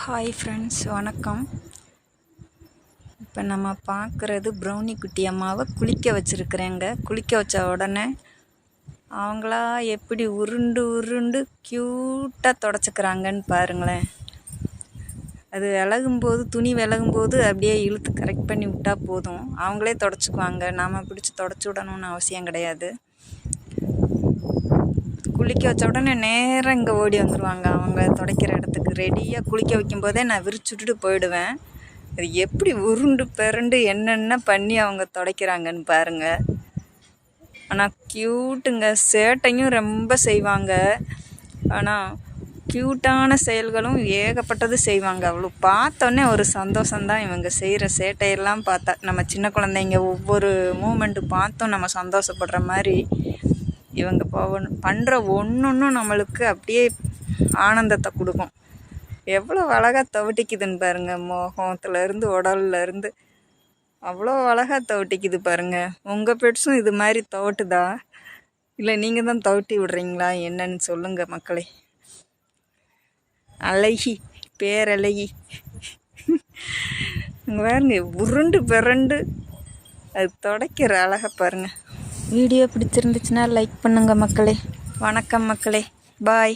Hi friends, வணக்கம். இப்போ நம்ம பார்க்குறது ப்ரௌனி குட்டி அம்மாவை குளிக்க வச்சுருக்குறேங்க. குளிக்க வச்ச உடனே அவங்களா எப்படி உருண்டு உருண்டு க்யூட்டாக தொடச்சிக்கிறாங்கன்னு பாருங்களேன். அது விலகும்போது, துணி விலகும்போது அப்படியே இழுத்து கரெக்ட் பண்ணி விட்டால் போதும், அவங்களே தொடச்சிக்குவாங்க. நாம் பிடிச்சி தொடச்சி விடணும்னு அவசியம் கிடையாது. குளிக்க வச்ச உடனே நேராக இங்கே ஓடி வந்துடுவாங்க. அவங்க துடைக்கிற இடத்துக்கு ரெடியாக குளிக்க வைக்கும்போதே நான் விரிச்சுட்டுட்டு போயிடுவேன். அது எப்படி உருண்டு பிறண்டு என்னென்ன பண்ணி அவங்க துடைக்கிறாங்கன்னு பாருங்கள். ஆனால் க்யூட்டுங்க, சேட்டையும் ரொம்ப செய்வாங்க. ஆனால் க்யூட்டான செயல்களும் ஏகப்பட்டது செய்வாங்க. அவ்வளோ பார்த்தோன்னே ஒரு சந்தோஷந்தான். இவங்க செய்கிற சேட்டையெல்லாம் பார்த்தா நம்ம சின்ன குழந்தைங்க ஒவ்வொரு மூமெண்ட்டு பார்த்தும் நம்ம சந்தோஷப்படுற மாதிரி இவங்க பண்ணுற ஒன்றும் நம்மளுக்கு அப்படியே ஆனந்தத்தை கொடுக்கும். எவ்வளோ அழகாக துவட்டிக்குதுன்னு பாருங்கள். முகத்துலேருந்து உடல்லேருந்து அவ்வளோ அழகாக துவட்டிக்குது பாருங்கள். உங்கள் பெட்ஸும் இது மாதிரி துவட்டுதா, இல்லை நீங்கள் தான் துவட்டி விடுறீங்களா என்னன்னு சொல்லுங்கள் மக்களே. அழகி, பேரழகி. பாருங்க, உருண்டு பிறண்டு அது துடைக்கிற அழகை பாருங்கள். வீடியோ பிடிச்சிருந்துச்சுன்னா லைக் பண்ணுங்கள் மக்களே. வணக்கம் மக்களே, பாய்.